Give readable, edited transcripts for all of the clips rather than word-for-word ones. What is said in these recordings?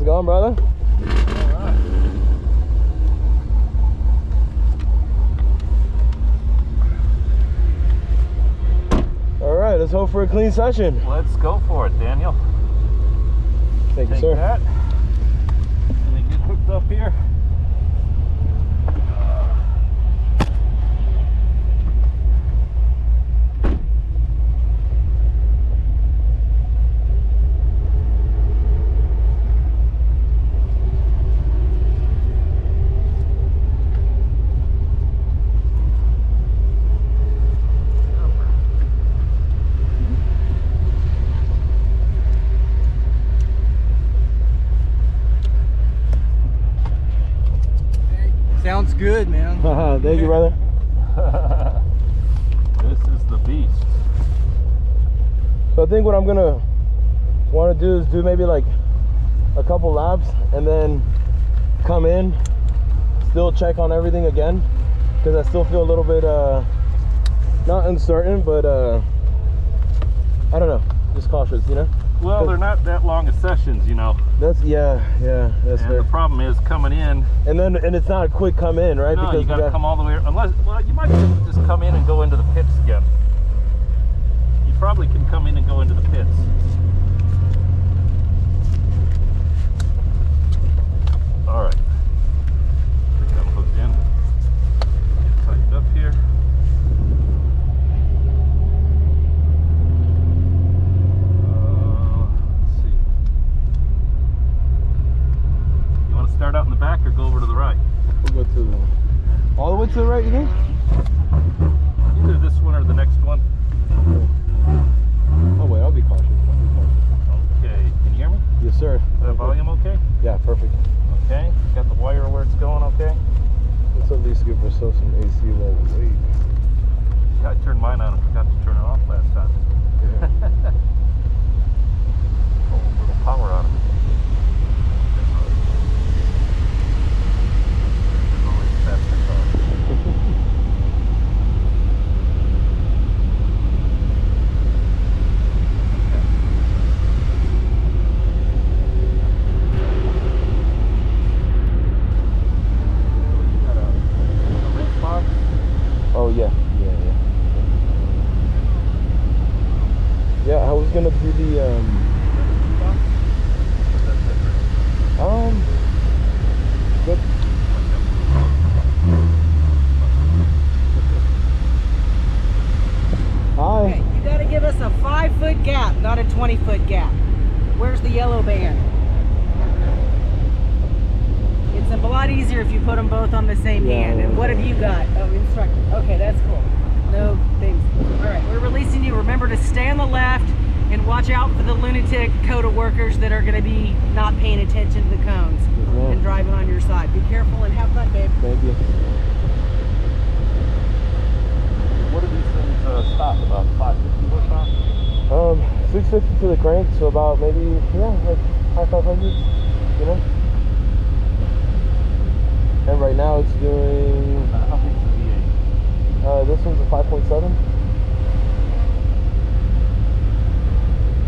it going, brother? All right, let's hope for a clean session. Let's go for it, Daniel. Thank you, sir. That. Let me get hooked up here. Sounds good, man. Thank you, brother. This is the beast. So I think what I'm gonna want to do is do maybe like a couple laps and then come in, still check on everything again, because I still feel a little bit not uncertain, but I don't know, just cautious, you know. Well, they're not that long of sessions, you know. That's that's And fair. the problem is coming in. And it's not a quick come in, right? No, because you gotta come all the way. Unless, well, you might be able to just come in and go into the pits again. You probably can come in and go into the pits. All right. I think I'm hooked in. Get tightened up here. Let's see. You want to start out in the back or go over to the right? We'll go to the all the way to the right, you think? Either this one or the next one. Oh wait, I'll be cautious. Okay, can you hear me? Yes, sir. Is the volume okay? Yeah, perfect. Okay, got the wire where it's going okay? Let's at least give ourselves some AC while we wait. Yeah, I turned mine on and forgot to turn it off last time. Yeah. Oh, a little power on it. There's always a faster car. You got a race box? Oh yeah. Yeah, I was gonna do the good. Hi. Okay, you gotta give us a 5-foot gap, not a 20-foot gap. Where's the yellow band? It's a lot easier if you put them both on the same hand. And what have you got? Oh, instructor. Okay, that's cool. No things. All right, we're releasing you. Remember to stay on the left and watch out for the lunatic COTA workers that are going to be not paying attention to the cones and driving on your side. Be careful and have fun, babe. Thank you. What do these things stop? About 550 horsepower? 650 to the crank, so about maybe like high 500s, you know. And right now it's doing. How big is the V8? This one's a 5.7.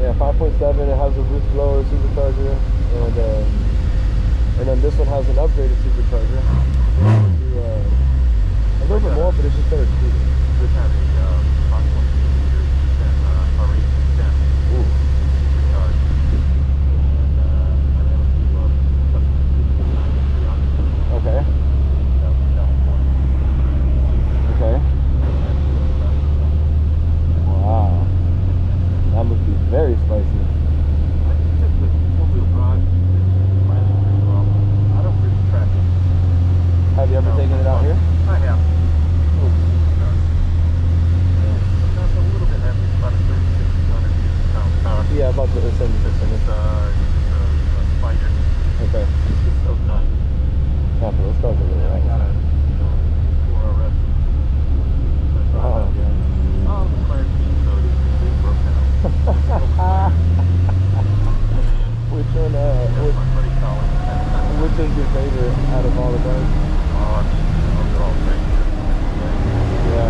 Yeah, 5.7. It has a boost blower supercharger, and then this one has an upgraded supercharger. A little bit more, but it's just better speed. This has a 5.2 liter R810 supercharged. And then a few Okay. Okay. Wow. That must be very spicy. I think the four-wheel drive runs pretty well. I don't really track it. Have you ever taken it out here? I have. That's a little bit heavy. It's about a 3,600 pound car. Yeah, about the 76. It's a Spider. Okay. It's so nice. Yeah, but those cars are really I got a nice. 4RS. Oh, yeah. Oh, the Clarence beat so they broke down. Which one, That's my buddy Colin. which is your favorite out of all the cars? Oh, I mean, they're all great. Yeah.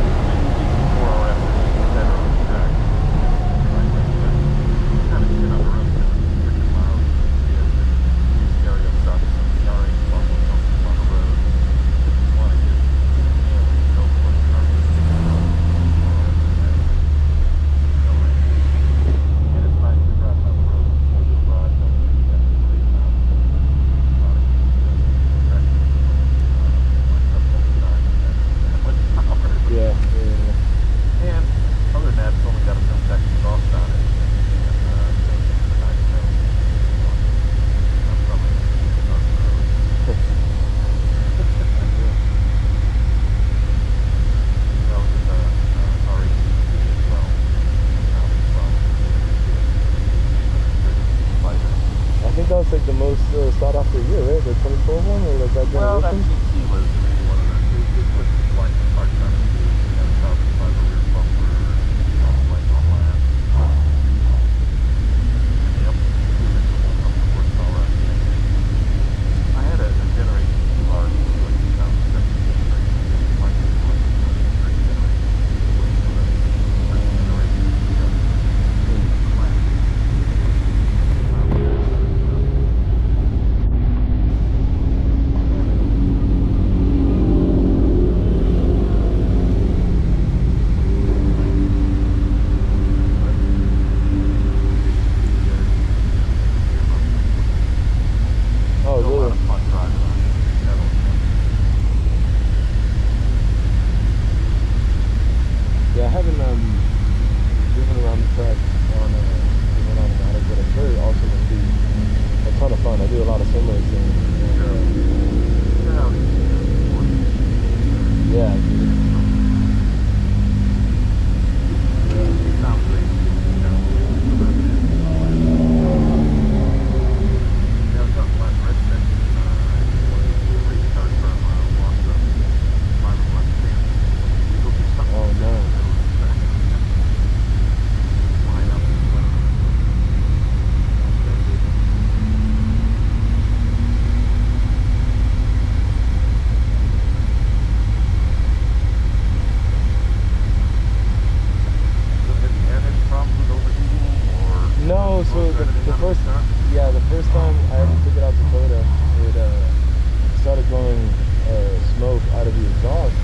4RS is better on the track. Kind of shit on the road because it's freaking loud. Yeah. sought after year, right? The 2012 one, or like that generation? Well, that GT was one of the, it was like hard time to do. You know, carbon fiber rear bumper, like all that. Yep. Horsepower. I had a generation 2 R, like 2017 generation, like first generation. Oh, really? Yeah, I haven't driven around the track on an automatic, but I'm sure it also must be a ton of fun. I do a lot of sim racing. Yeah, dude. It sounds like, you know, Oh, no. No, so the first time I ever took it out to COTA, it started blowing smoke out of the exhaust.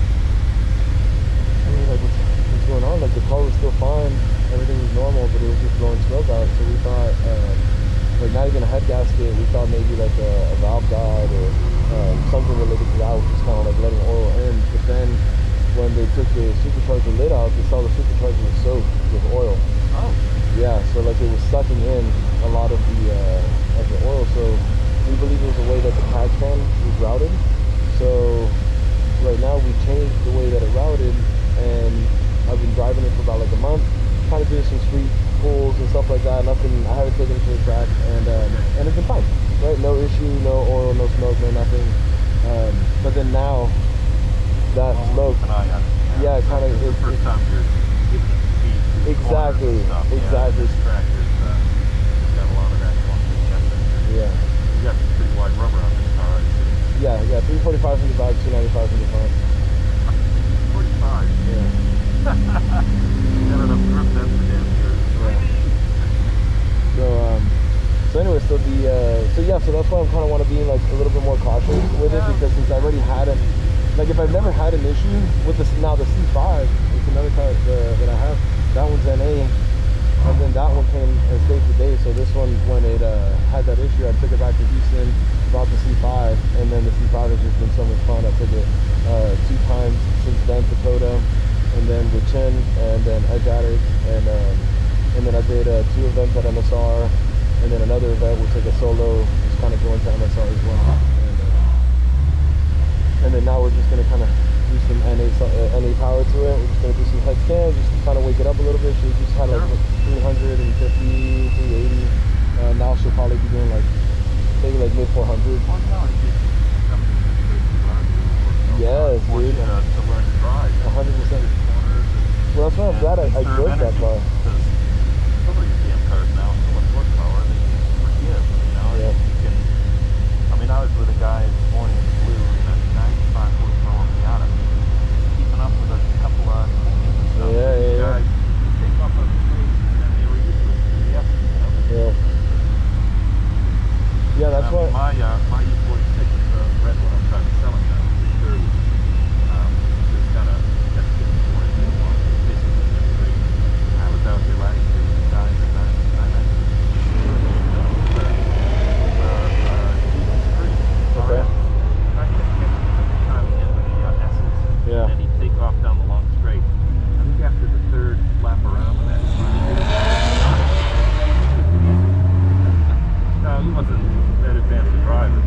I mean, like, what's going on? Like, the car was still fine, everything was normal, but it was just blowing smoke out. So we thought, like, not even a head gasket, we thought maybe like a valve died or something related to that, which was kind of like letting oil in. But then when they took the supercharger lid out, they saw the supercharger was soaked with oil. Oh. Yeah, so like it was sucking in a lot of the oil. So we believe it was a way that the catch fan was routed. So right now we changed the way that it routed, and I've been driving it for about like a month, kind of doing some street pulls and stuff like that. Nothing, I haven't taken it to the track, and it's been fine, right? No issue, no oil, no smoke, no nothing. But then now that smoke, yeah, kind of the first time you're giving it speed. Exactly. Got a lot of that Yeah. You got some pretty wide rubber on this car, I see. Yeah, 345 from the back, 295 from the front. 45. Yeah. Got enough grip, that's for damn sure. Yeah. So anyway, so that's why I kind of want to be like a little bit more cautious with it, because since I already had it, like if I've never had an issue with this, now the C5, it's another car that I have. That one's NA, and then that one came and stayed today. So this one, when it had that issue, I took it back to Houston, brought the C5, and then the C5 has just been so much fun. I took it 2 times since then to COTA, and then with Chin, and then EdgeAddicts, and then I did 2 events at MSR, and then another event was like a solo, just kind of going to MSR as well. And then now we're just gonna kind of do some NA power to it. We're just gonna do some head scans, just to kind of wake it up a little bit. She just had like 350, 380. Now she'll probably be doing like maybe like mid 400. Yes, dude. To learn to drive. 100%. Well, that's why I'm glad I drove that car. Some of these damn cars now, so much horsepower, they can forgive. You know, yeah. You can. I mean, I was with a guy this morning in blue, and 95 horsepower Miata, keeping up with a couple of Canyons and stuff. Yeah. Take off on the street, and they were used to it. Yes, you know. Yeah, that's why. My E46 red one, I'm trying to sell it now. It's 30. Just kind of got to get the 40 on. Basically, I was out there last year with the guys at 9. Okay. I kept catching him every time he hit the S's. Yeah. And he'd take off down the long straight. I think after the 3rd lap around with that no, he wasn't that advanced a driver.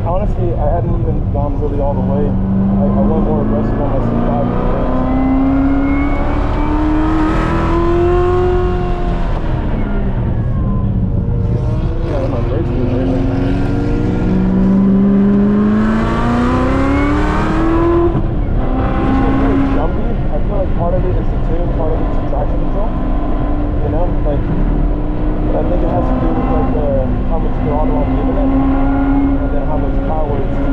honestly, I hadn't even gone really all the way. I went more aggressive on my C5. Yeah, my brakes were there. Jumpy. I feel like part of it is the tune, part of it is traction control. You know, like, but I think it has to do with like how much throttle I'm giving it, and then how much power it's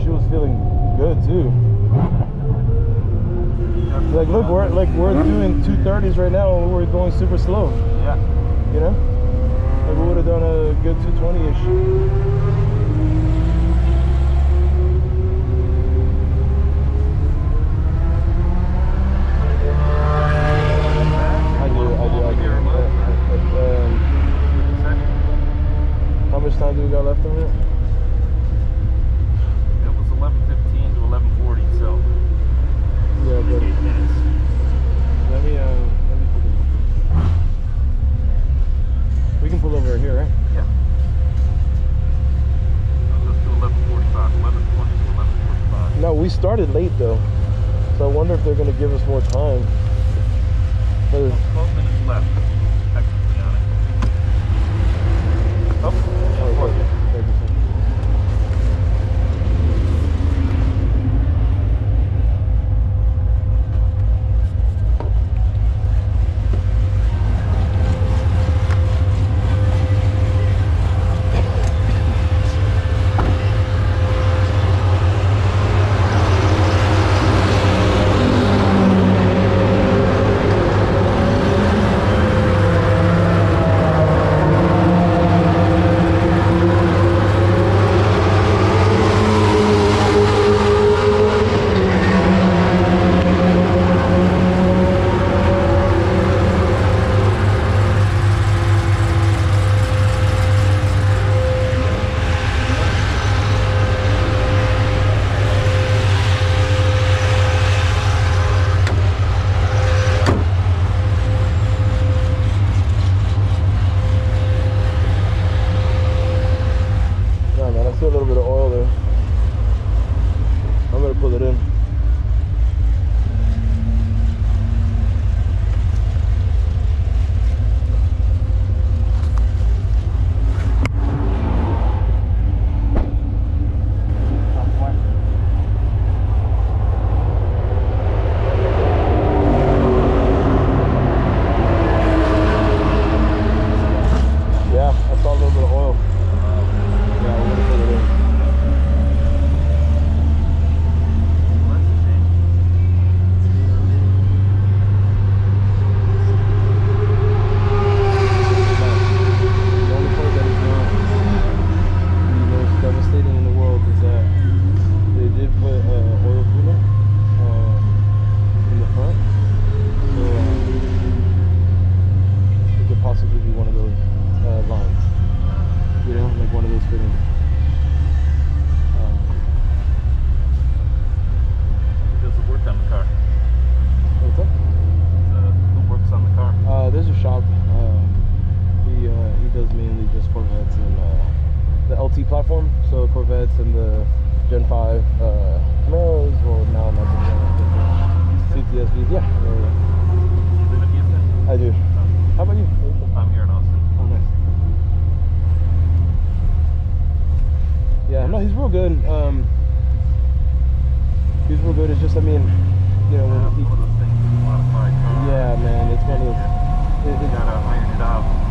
she was feeling good too. Like look, we're doing 230s right now and we're going super slow. Yeah. You know? Like we would have done a good 220-ish. How much time do we got left on it? It was 11:15 to 11:40, so Yeah, but 8 minutes. let me pull over. We can pull over here, right? Yeah. Let's do 11:45, 11:20 to 11:45. No, we started late though, so I wonder if they're gonna give us more time. 'Cause 12 minutes left, technically on it. Oh, oh, yeah, thank you, sir. No, man, I see a little bit of oil there. I'm gonna pull it in. Yeah, I saw a little bit of oil. Yeah, we're gonna put it in. That's a shame. The only part that is not the most devastating in the world is that they did put oil cooler in the front. So it could possibly be one of those lines. You know, like one of those fittings. Who does the work on the car? What's up? Who works on the car? There's a shop. He does mainly just Corvettes and the LT platform. So Corvettes and the Gen 5 Camaros. Well, now not the CTSVs. Yeah. You live in Houston? I do. How about you? I'm here in Austin. Oh, nice. Yeah, no, he's real good. He's real good. It's just, I mean, you know, when One of those things with a modified car. yeah, man, it's one of those. You gotta iron it out.